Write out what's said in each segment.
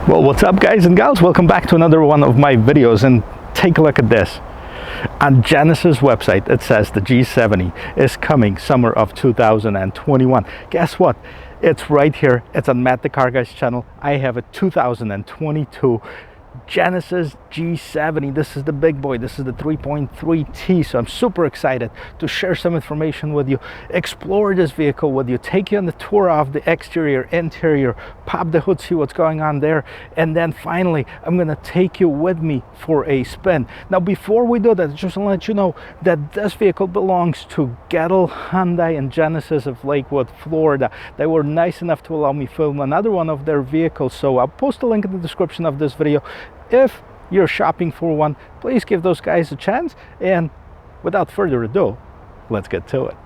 Well, what's up guys and gals, welcome back to another one of my videos, and take a look at this. On Genesis website it says the G70 is coming summer of 2021. Guess what? It's right here. It's on Matt the Car Guys channel. I have a 2022 Genesis G70. This is the big boy. This is the 3.3T. So I'm super excited to share some information with you, explore this vehicle with you, take you on the tour of the exterior, interior, pop the hood, see what's going on there, and then finally I'm gonna take you with me for a spin. Now before we do that, I just want to let you know that this vehicle belongs to Grille Hyundai and Genesis of Lakewood, Florida. They were nice enough to allow me film another one of their vehicles, so I'll post a link in the description of this video. If you're shopping for one, please give those guys a chance, and without further ado, let's get to it.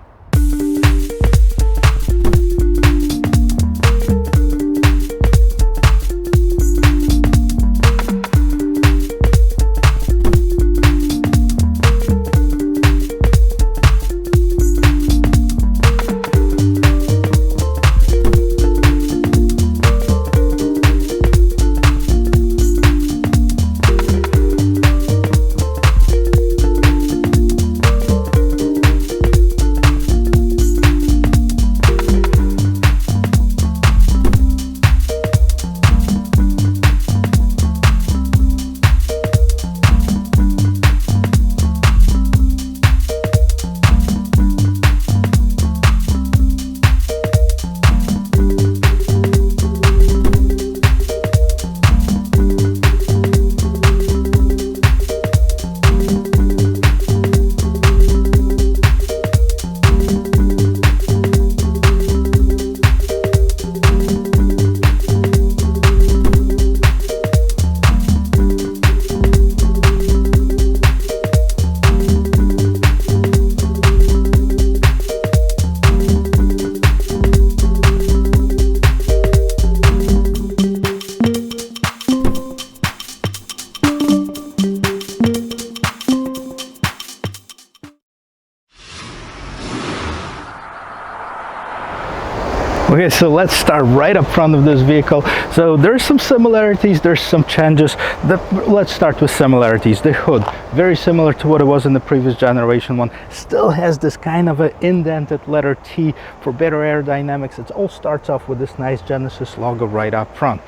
Okay, so let's start right up front of this vehicle. So there's some similarities, there's some changes. Let's start with similarities. The hood, very similar to what it was in the previous generation one, still has this kind of an indented letter T for better aerodynamics. It all starts off with this nice Genesis logo right up front.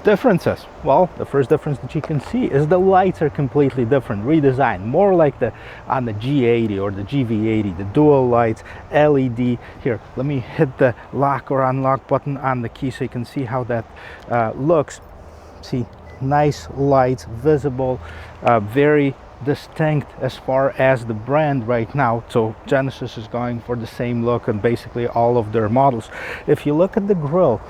Differences, well, the first difference that you can see is the lights are completely different, redesigned, more like on the G80 or the GV80, the dual lights, LED. Here, let me hit the lock or unlock button on the key so you can see how that looks. See, nice lights, visible, very distinct as far as the brand right now. So Genesis is going for the same look on basically all of their models. If you look at the grille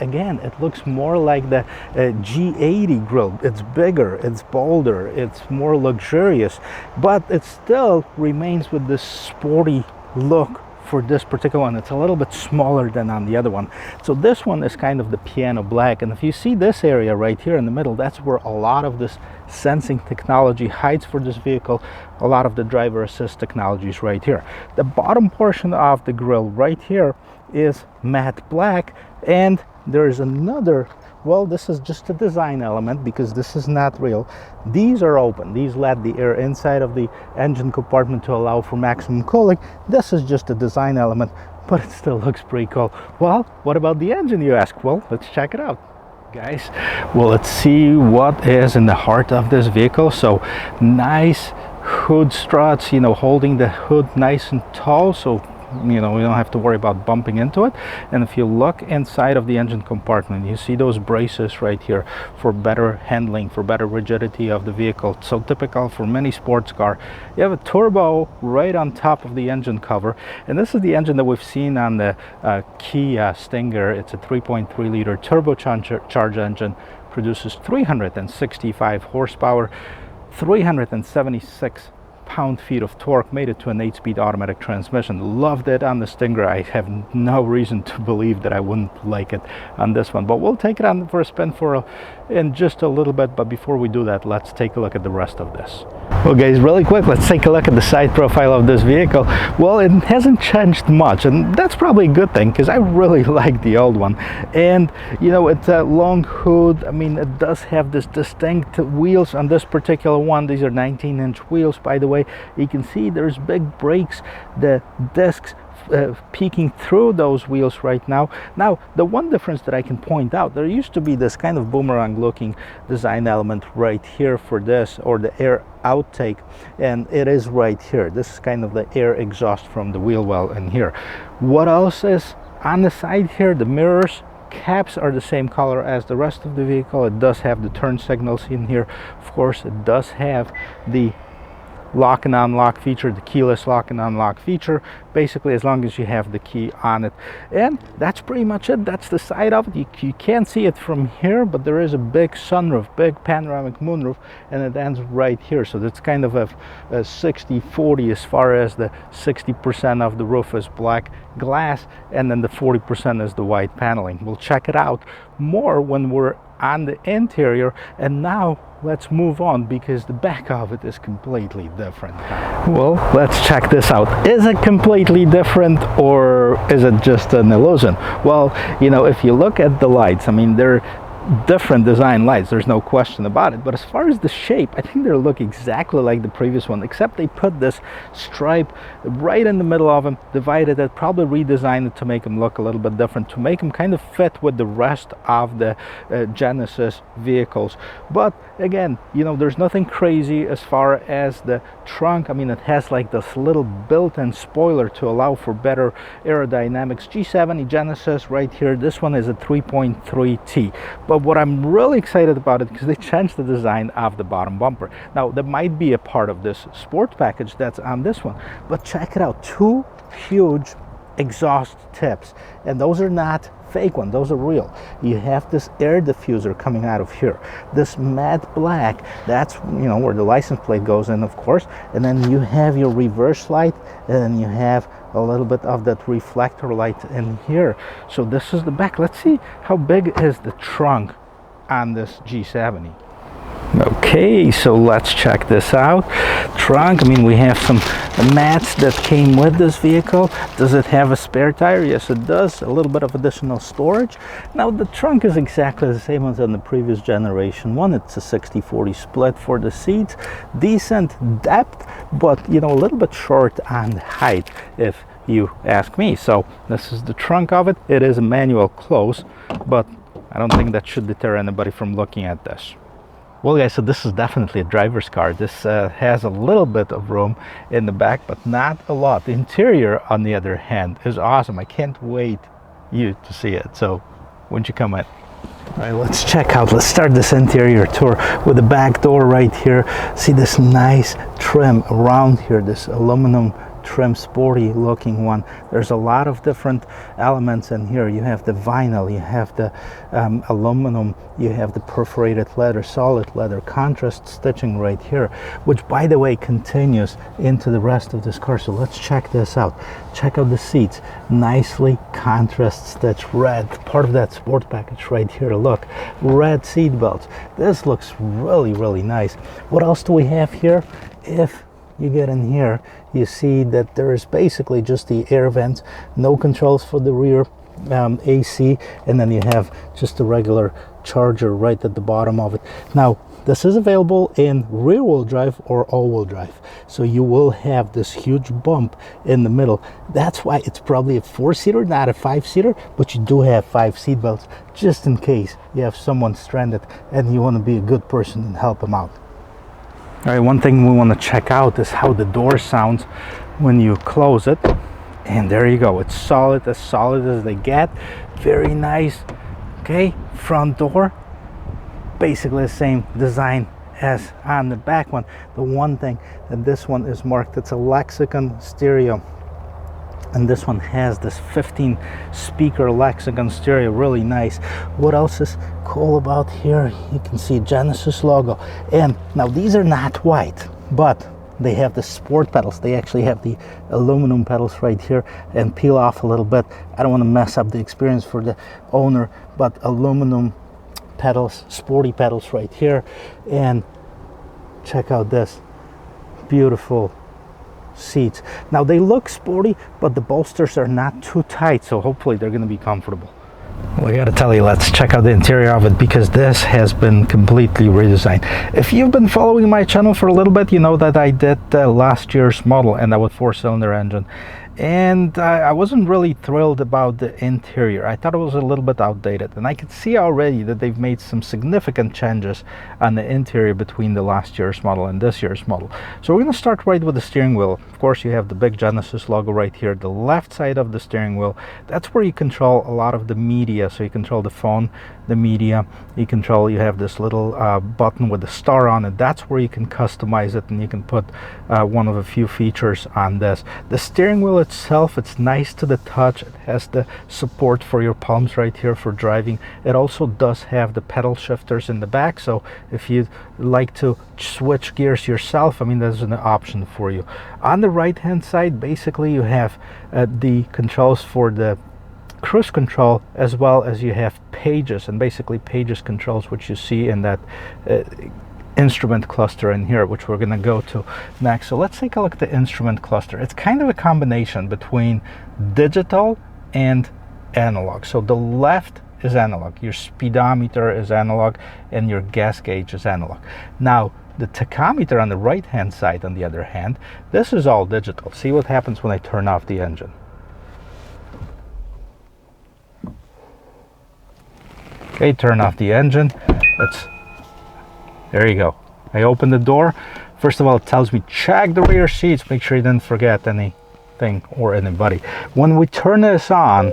again, it looks more like the G80 grille. It's bigger, it's bolder, it's more luxurious, but it still remains with this sporty look. For this particular one, it's a little bit smaller than on the other one. So this one is kind of the piano black, and if you see this area right here in the middle, that's where a lot of this sensing technology hides for this vehicle. A lot of the driver assist technology is right here. The bottom portion of the grille right here is matte black, and there is another, well, this is just a design element because this is not real. These are open. These let the air inside of the engine compartment to allow for maximum cooling. This is just a design element, but it still looks pretty cool. Well, what about the engine, you ask? Well, let's check it out, guys. Well, let's see what is in the heart of this vehicle. So nice hood struts, you know, holding the hood nice and tall, so you know, we don't have to worry about bumping into it. And if you look inside of the engine compartment, you see those braces right here for better handling, for better rigidity of the vehicle. So typical for many sports car. You have a turbo right on top of the engine cover, and this is the engine that we've seen on the Kia Stinger. It's a 3.3 liter turbocharged engine, produces 365 horsepower, 376 pound-feet of torque, made it to an 8-speed automatic transmission. Loved it on the Stinger. I have no reason to believe that I wouldn't like it on this one, but we'll take it on for a spin in just a little bit. But before we do that, let's take a look at the rest of this. Well guys, really quick, let's take a look at the side profile of this vehicle. Well, it hasn't changed much, and that's probably a good thing because I really like the old one. And you know, it's a long hood. I mean, it does have this distinct wheels on this particular one. These are 19-inch wheels, by the way. You can see there's big brakes, the discs peeking through those wheels right now. Now, the one difference that I can point out, there used to be this kind of boomerang looking design element right here for this, or the air outtake, and it is right here. This is kind of the air exhaust from the wheel well in here. What else is on the side here? The mirrors caps are the same color as the rest of the vehicle. It does have the turn signals in here. Of course, it does have the lock and unlock feature, the keyless lock and unlock feature, basically as long as you have the key on it. And that's pretty much it. That's the side of it. You can't see it from here, but there is a big sunroof, big panoramic moonroof, and it ends right here. So that's kind of a 60-40 as far as the 60% of the roof is black glass, and then the 40% is the white paneling. We'll check it out more when we're on the interior. And now let's move on, because the back of it is completely different. Well, let's check this out. Is it completely different, or is it just an illusion? Well, you know, if you look at the lights, I mean, they're different design lights, there's no question about it, but as far as the shape, I think they look exactly like the previous one, except they put this stripe right in the middle of them, divided it, probably redesigned it to make them look a little bit different, to make them kind of fit with the rest of the Genesis vehicles. But again, you know, there's nothing crazy as far as the trunk. I mean, it has like this little built-in spoiler to allow for better aerodynamics. G70 Genesis right here. This one is a 3.3T. But what I'm really excited about it, because they changed the design of the bottom bumper. Now, that might be a part of this sport package that's on this one, but check it out. Two huge exhaust tips, and those are not fake ones, those are real. You have this air diffuser coming out of here, this matte black, that's, you know, where the license plate goes in, of course. And then you have your reverse light, and then you have a little bit of that reflector light in here. So this is the back. Let's see how big is the trunk on this G70. Okay, so let's check this out. Trunk, I mean, we have some mats that came with this vehicle. Does it have a spare tire? Yes, it does. A little bit of additional storage. Now, the trunk is exactly the same as on the previous generation one. It's a 60-40 split for the seats. Decent depth, but, you know, a little bit short on height, if you ask me. So this is the trunk of it. It is a manual close, but I don't think that should deter anybody from looking at this. Well guys, so this is definitely a driver's car. This has a little bit of room in the back, but not a lot. The interior, on the other hand, is awesome. I can't wait you to see it. So, won't you come in? All right, let's check out. Let's start this interior tour with the back door right here. See this nice trim around here, this aluminum trim, sporty looking one. There's a lot of different elements in here. You have the vinyl, you have the aluminum, you have the perforated leather, solid leather, contrast stitching right here, which, by the way, continues into the rest of this car. So let's check this out. Check out the seats, nicely contrast stitch red, part of that sport package right here. Look, red seat belts. This looks really, really nice. What else do we have here? If you get in here, you see that there is basically just the air vents, no controls for the rear AC, and then you have just a regular charger right at the bottom of it. Now, this is available in rear-wheel drive or all-wheel drive, so you will have this huge bump in the middle. That's why it's probably a 4-seater, not a 5-seater, but you do have 5 seat belts, just in case you have someone stranded and you want to be a good person and help them out. All right, one thing we want to check out is how the door sounds when you close it. And there you go. It's solid as they get. Very nice. Okay, front door, basically the same design as on the back one. The one thing that this one is marked, it's a Lexicon stereo. And this one has this 15 speaker Lexicon stereo, really nice. What else is cool about here? You can see Genesis logo. And now these are not white, but They have the sport pedals. They actually have the aluminum pedals right here and peel off a little bit. I don't want to mess up the experience for the owner, but aluminum pedals, sporty pedals right here. And check out this beautiful seats. Now they look sporty, but the bolsters are not too tight, so hopefully they're going to be comfortable. Well, I gotta tell you, let's check out the interior of it, because this has been completely redesigned. If you've been following my channel for a little bit, you know that I did last year's model, and that was 4-cylinder engine. And I wasn't really thrilled about the interior. I thought it was a little bit outdated, and I could see already that they've made some significant changes on the interior between the last year's model and this year's model. So we're going to start right with the steering wheel. Of course, you have the big Genesis logo right here. The left side of the steering wheel, that's where you control a lot of the media. So you control the phone, the media, you have this little button with the star on it. That's where you can customize it, and you can put one of a few features on this. The steering wheel itself, it's nice to the touch. It has the support for your palms right here for driving. It also does have the pedal shifters in the back, so if you like to switch gears yourself, I mean, there's an option for you. On the right hand side, basically you have the controls for the cruise control, as well as you have pages, and basically pages controls, which you see in that instrument cluster in here, which we're going to go to next. So let's take a look at the instrument cluster. It's kind of a combination between digital and analog. So the left is analog, your speedometer is analog, and your gas gauge is analog. Now the tachometer on the right hand side, on the other hand, this is all digital. See what happens when I turn off the engine. Okay, turn off the engine. There you go. I open the door. First of all, it tells me check the rear seats, make sure you didn't forget anything or anybody. When we turn this on,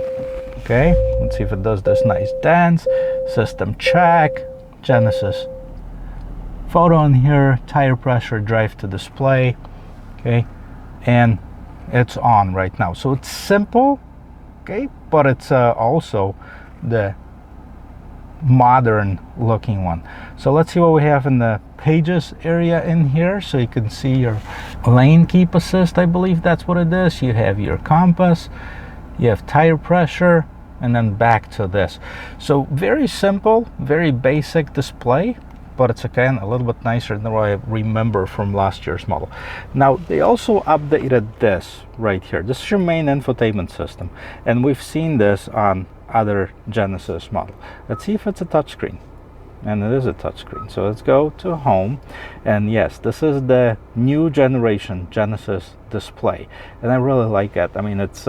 okay, let's see if it does this nice dance. System check, Genesis photo in here, tire pressure, drive to display, okay, and it's on right now. So it's simple, okay, but it's also the modern looking one. So let's see what we have in the pages area in here. So you can see your lane keep assist, I believe that's what it is. You have your compass, you have tire pressure, and then back to this. So very simple, very basic display, but it's again a little bit nicer than what I remember from last year's model. Now they also updated this right here. This is your main infotainment system, and we've seen this on other Genesis model. Let's see if it's a touchscreen, and it is a touchscreen. So let's go to home, and yes, this is the new generation Genesis display, and I really like it. I mean, it's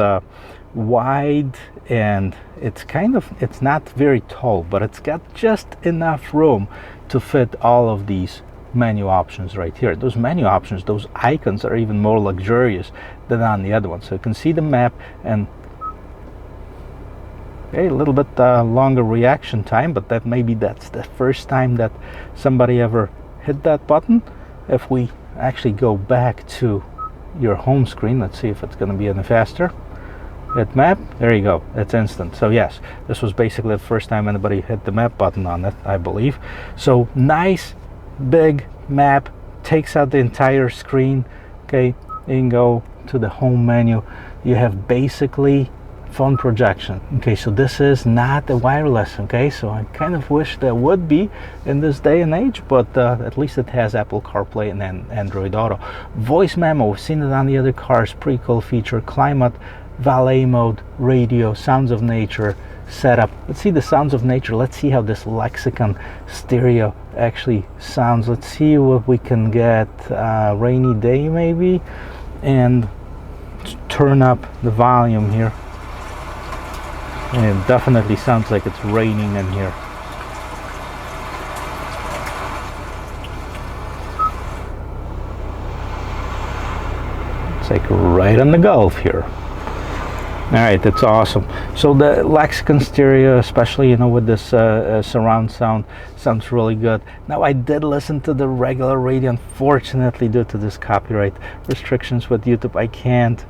wide, and it's not very tall, but it's got just enough room to fit all of these menu options right here. Those menu options, those icons, are even more luxurious than on the other one. So you can see the map, and a little bit longer reaction time, but that's the first time that somebody ever hit that button. If we actually go back to your home screen, let's see if it's going to be any faster. Hit map, there you go, it's instant. So yes, this was basically the first time anybody hit the map button on it, I believe. So nice big map, takes out the entire screen. Okay, you can go to the home menu. You have basically phone projection. Okay, so this is not a wireless. Okay, so I kind of wish there would be in this day and age, but at least it has Apple CarPlay and then Android Auto. Voice memo, we've seen it on the other cars, pretty cool feature. Climate, valet mode, radio, sounds of nature, setup. Let's see the sounds of nature. Let's see how this Lexicon stereo actually sounds. Let's see what we can get. Rainy day maybe, and turn up the volume here. And it definitely sounds like it's raining in here. It's like right on the Gulf here. Alright, that's awesome. So the Lexicon stereo, especially, you know, with this surround sound, sounds really good. Now I did listen to the regular radio. Unfortunately, due to this copyright restrictions with YouTube, I can't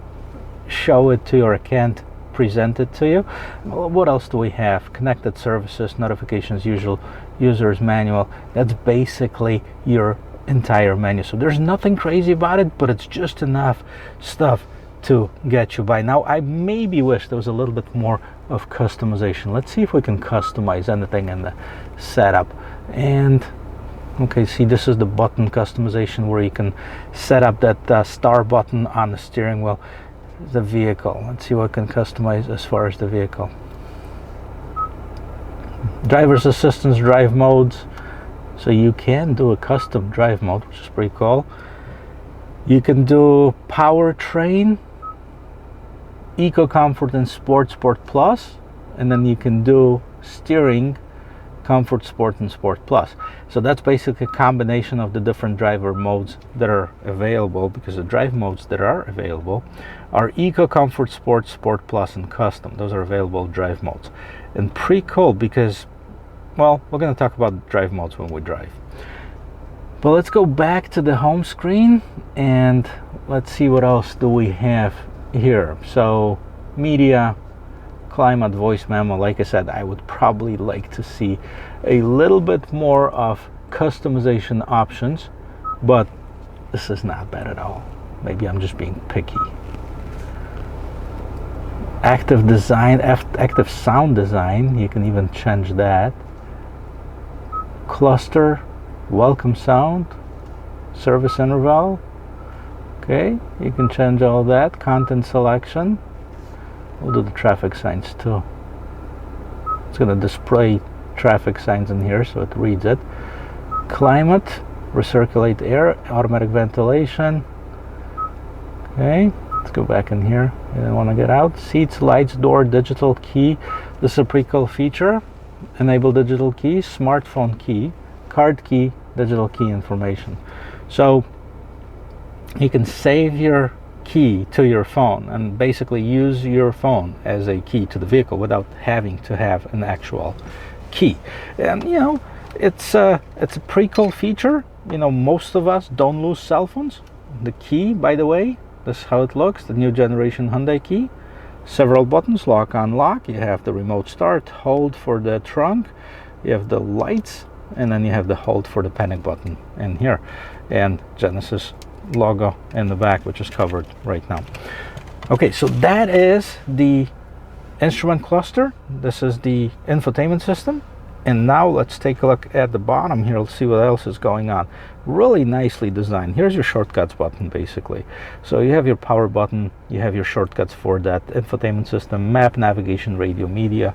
show it to you, or I can't present it to you. What else do we have? Connected services, notifications, usual users manual. That's basically your entire menu. So there's nothing crazy about it, but it's just enough stuff to get you by. Now I maybe wish there was a little bit more of customization. Let's see if we can customize anything in the setup. And okay, see, this is the button customization where you can set up that star button on the steering wheel. The vehicle, let's see what can customize as far as the vehicle. Driver's assistance drive modes, so you can do a custom drive mode, which is pretty cool. You can do powertrain, eco comfort and sport plus, and then you can do steering, comfort, sport, and sport plus. So that's basically a combination of the different driver modes that are available, because the drive modes that are available are eco, comfort, sport, sport plus, and custom. Those are available drive modes. And pretty cool, because, well, we're going to talk about drive modes when we drive. But let's go back to the home screen and let's see what else do we have here. So media, climate, voice memo. Like I said, I would probably like to see a little bit more of customization options, but this is not bad at all. Maybe I'm just being picky. Active design, active sound design, you can even change that. Cluster, welcome sound, service interval. Okay, you can change all that. Content selection. We'll do the traffic signs too. It's going to display traffic signs in here, so it reads it. Climate, recirculate air, automatic ventilation. Okay, let's go back in here. I don't want to get out. Seats, lights, door, digital key. This is a pretty cool feature. Enable digital key, smartphone key, card key, digital key information. So you can save your key to your phone and basically use your phone as a key to the vehicle without having to have an actual key. And you know, it's a pretty cool feature. You know, most of us don't lose cell phones. The key, by the way, this is how it looks, the new generation Hyundai key. Several buttons, lock, unlock. You have the remote start, hold for the trunk, you have the lights, and then you have the hold for the panic button in here, and Genesis logo in the back, which is covered right now. Okay, so that is the instrument cluster. This is the infotainment system. And now let's take a look at the bottom here. Let's see what else is going on. Really nicely designed. Here's your shortcuts button, basically. So you have your power button, you have your shortcuts for that infotainment system, map, navigation, radio, media,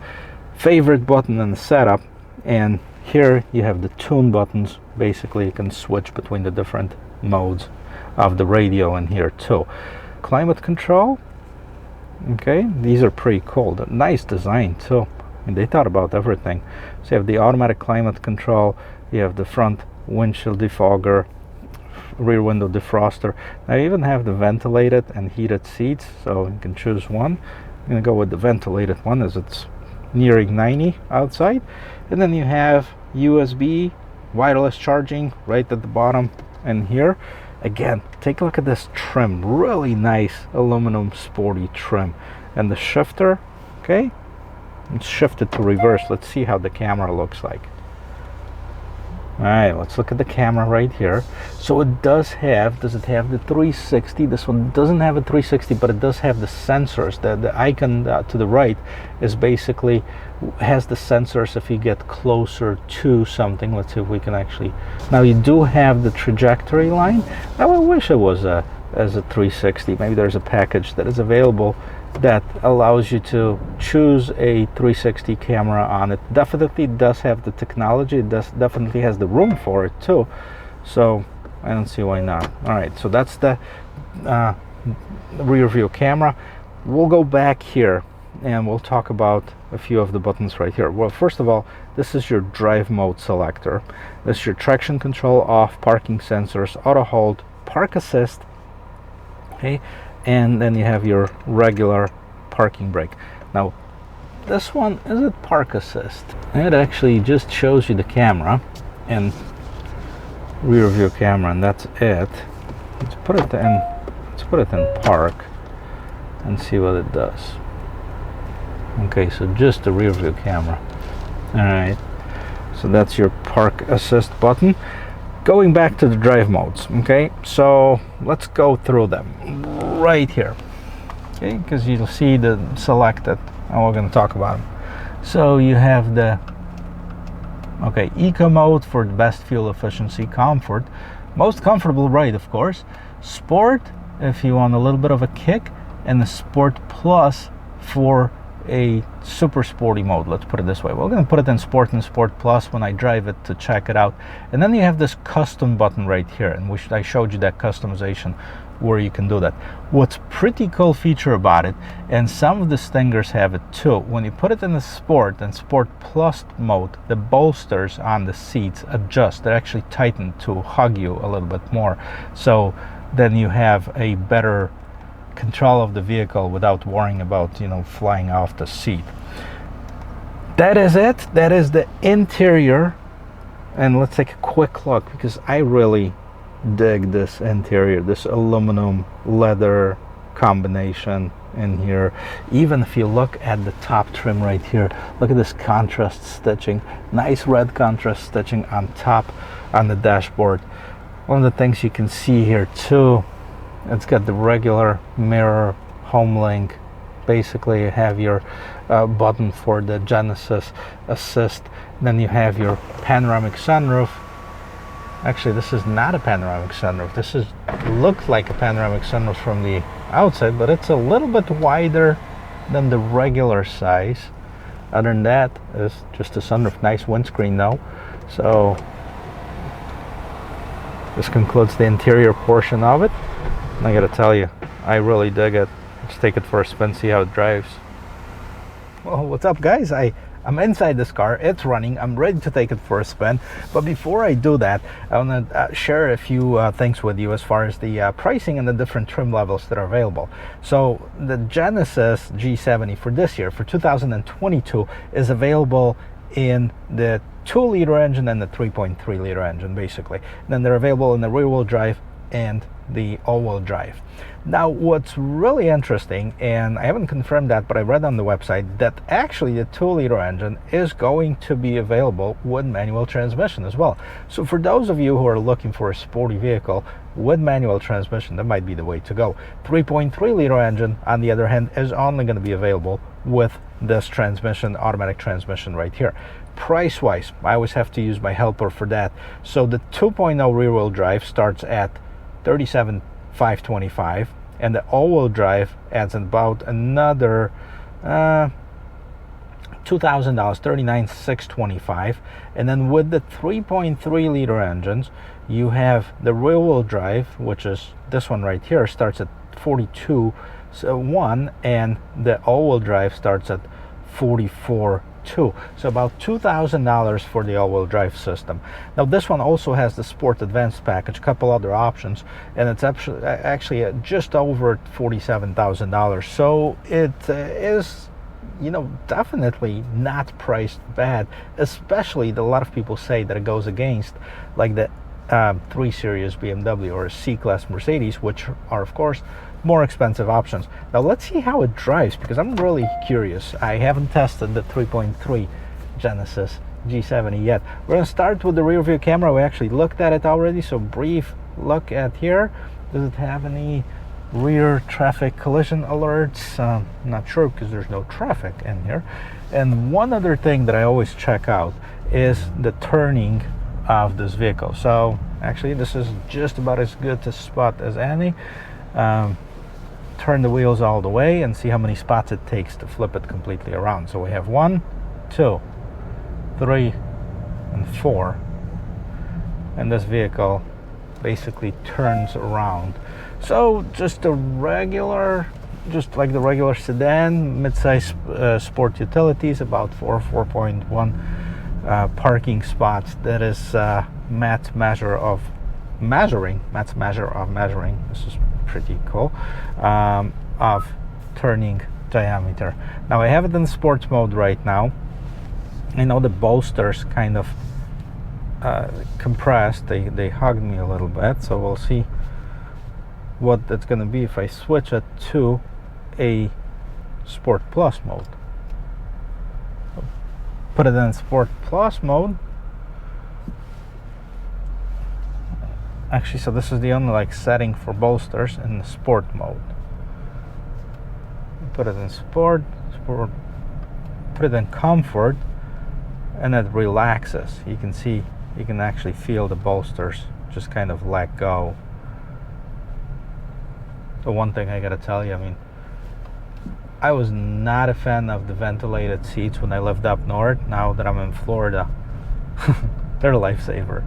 favorite button in the setup, and here you have the tune buttons. Basically you can switch between the different modes of the radio in here too. Climate control. Okay, these are pretty cool. Nice design too. And they thought about everything. So you have the automatic climate control, you have the front windshield defogger, rear window defroster. Now you even have the ventilated and heated seats, so you can choose one. I'm going to go with the ventilated one as it's nearing 90 outside. And then you have USB wireless charging right at the bottom and here. Again, take a look at this trim. Really nice aluminum sporty trim. And the shifter, okay, let's shift it to reverse. Let's see how the camera looks like. Alright, let's look at the camera right here. So it does it have the 360? This one doesn't have a 360, but it does have the sensors. The icon to the right is basically has the sensors if you get closer to something. Let's see if we can actually. Now you do have the trajectory line. I wish it was as a 360. Maybe there's a package that is available that allows you to choose a 360 camera on it. Definitely does have the technology. It definitely has the room for it too. So I don't see why not. All right, so that's the rear view camera. We'll go back here and we'll talk about a few of the buttons right here. Well, first of all, this is your drive mode selector. This is your traction control off, parking sensors, auto hold, park assist. Okay, and then you have your regular parking brake. Now this one, is it park assist? It actually just shows you the camera and rear view camera, and that's it. Let's put it in park and see what it does. Okay, so just the rear view camera. All right, so that's your park assist button. Going back to the drive modes, okay, so let's go through them right here, okay, because you'll see the selected, and we're going to talk about them. So you have the eco mode for the best fuel efficiency, comfort, most comfortable ride, of course, sport if you want a little bit of a kick, and the sport plus for a super sporty mode. Let's put it this way. We're going to put it in sport and sport plus when I drive it to check it out. And then you have this custom button right here, and I showed you that customization where you can do that. What's pretty cool feature about it, and some of the Stingers have it too, when you put it in the sport and sport plus mode, the bolsters on the seats adjust. They're actually tightened to hug you a little bit more, so then you have a better control of the vehicle without worrying about, you know, flying off the seat. That is it. That is the interior, and let's take a quick look, because I really dig this interior, this aluminum leather combination in here. Even if you look at the top trim right here, look at this contrast stitching, nice red contrast stitching on top on the dashboard. One of the things you can see here too, it's got the regular mirror home link. Basically you have your button for the Genesis assist, then you have your panoramic sunroof. Actually, this is not a panoramic sunroof. This looks like a panoramic sunroof from the outside, but it's a little bit wider than the regular size. Other than that, it's just a sunroof. Nice windscreen though. So this concludes the interior portion of it. And I gotta tell you, I really dig it. Let's take it for a spin, see how it drives. Well, what's up guys? I'm inside this car, it's running, I'm ready to take it for a spin. But before I do that, I want to share a few things with you as far as the pricing and the different trim levels that are available. So the Genesis G70 for this year, for 2022, is available in the 2-liter engine and the 3.3-liter engine basically. And then they're available in the rear-wheel drive and the all-wheel drive. Now what's really interesting, and I haven't confirmed that, but I read on the website that actually the 2-liter engine is going to be available with manual transmission as well. So for those of you who are looking for a sporty vehicle with manual transmission, that might be the way to go. 3.3-liter engine, on the other hand, is only going to be available with this transmission, automatic transmission right here. Price wise, I always have to use my helper for that. So the 2.0 rear-wheel drive starts at $37,525, and the all-wheel drive adds about another $2,000, $39,625. And then with the 3.3-liter engines, you have the rear-wheel drive, which is this one right here, starts at $42,100, and the all-wheel drive starts at $44,200. So about $2,000 for the all-wheel drive system. Now this one also has the Sport Advanced package, a couple other options, and it's actually just over $47,000. So it is, you know, definitely not priced bad, especially a lot of people say that it goes against like the 3 Series BMW or a C-Class Mercedes, which are of course more expensive options. Now let's see how it drives, because I'm really curious. I haven't tested the 3.3 Genesis G70 yet. We're going to start with the rear view camera. We actually looked at it already, so brief look at here. Does it have any rear traffic collision alerts? Not sure, because there's no traffic in here. And one other thing that I always check out is the turning of this vehicle. So actually this is just about as good to spot as any. Turn the wheels all the way and see how many spots it takes to flip it completely around. So we have 1, 2, 3, and 4, and this vehicle basically turns around. So just a regular, just like the regular sedan, mid-size sport utilities, about 4.1 parking spots. That is Matt's measure of measuring. This is pretty cool, of turning diameter. Now I have it in sports mode right now. I know the bolsters kind of compressed, they hugged me a little bit, so we'll see what it's going to be if I switch it to a Sport Plus mode. Put it in Sport Plus mode. Actually, so this is the only like setting for bolsters in the sport mode. Put it in sport, put it in comfort, and it relaxes. You can see, you can actually feel the bolsters just kind of let go. The one thing I gotta tell you, I mean, I was not a fan of the ventilated seats when I lived up north. Now that I'm in Florida, they're a lifesaver.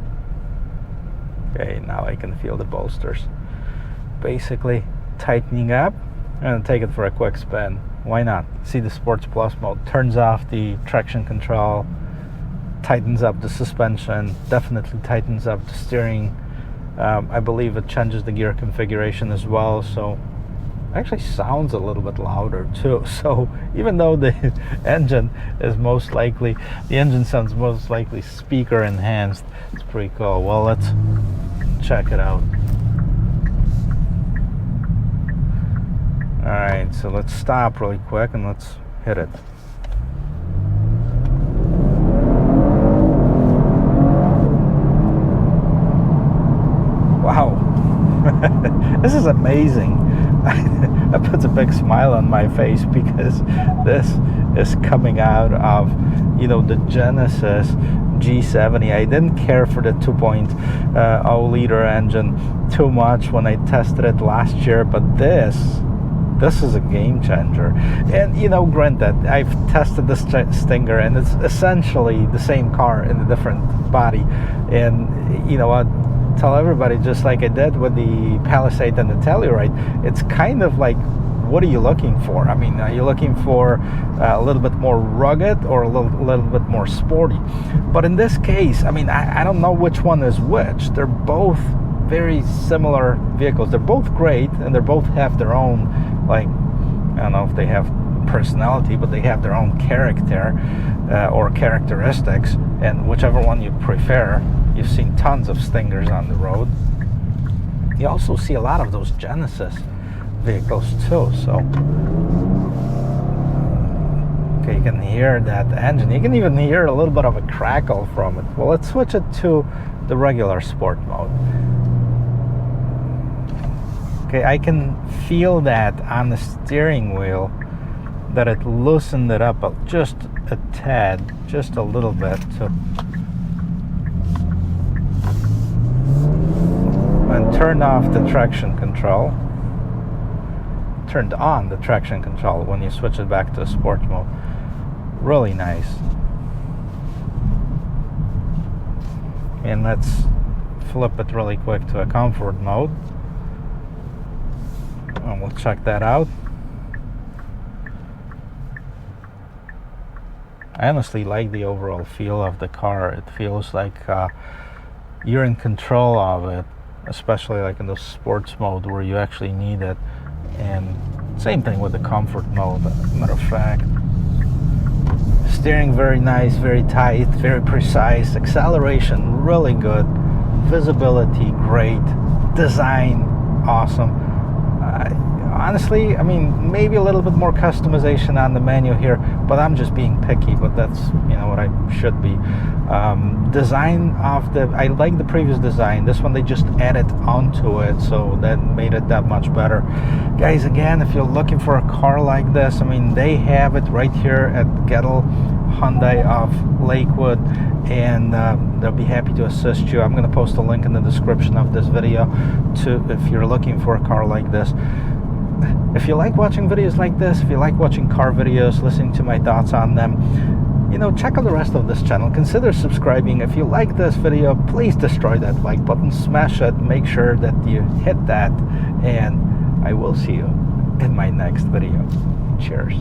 Okay, now I can feel the bolsters basically tightening up. I'm gonna take it for a quick spin. Why not? See the Sports Plus mode. Turns off the traction control, tightens up the suspension, definitely tightens up the steering. I believe it changes the gear configuration as well, so actually sounds a little bit louder too. So even though the engine is most likely, the engine sounds most likely speaker enhanced, it's pretty cool. Well, let's check it out. All right, so let's stop really quick and let's hit it. Wow, this is amazing. That puts a big smile on my face because this is coming out of, you know, the Genesis G70. I didn't care for the 2.0 liter engine too much when I tested it last year, but this is a game changer. And you know, granted, I've tested this Stinger and it's essentially the same car in a different body. And you know what, tell everybody, just like I did with the Palisade and the Telluride, it's kind of like, what are you looking for? I mean, are you looking for a little bit more rugged or a little bit more sporty? But in this case, I mean, I don't know which one is which. They're both very similar vehicles. They're both great, and they both have their own, like, I don't know if they have personality, but they have their own character or characteristics, and whichever one you prefer. You've seen tons of Stingers on the road. You also see a lot of those Genesis vehicles too, so okay, you can hear that engine. You can even hear a little bit of a crackle from it. Well, let's switch it to the regular sport mode. Okay, I can feel that on the steering wheel, that it loosened it up just a tad, just a little bit. So, and turned off the traction control. Turned on the traction control when you switch it back to sport mode. Really nice. And let's flip it really quick to a comfort mode. And we'll check that out. I honestly like the overall feel of the car. It feels like you're in control of it, especially like in the sports mode where you actually need it. And same thing with the comfort mode. Matter of fact, steering very nice, very tight, very precise. Acceleration really good. Visibility great. Design awesome. Honestly, I mean, maybe a little bit more customization on the menu here, but I'm just being picky, but that's, you know, what I should be. Design of the, I like the previous design. This one, they just added onto it, so that made it that much better. Guys, again, if you're looking for a car like this, I mean, they have it right here at Grille Hyundai of Lakewood, and they'll be happy to assist you. I'm going to post a link in the description of this video to, if you're looking for a car like this. If you like watching videos like this, if you like watching car videos, listening to my thoughts on them, you know, check out the rest of this channel. Consider subscribing. If you like this video, please destroy that like button, smash it, make sure that you hit that, and I will see you in my next video. Cheers.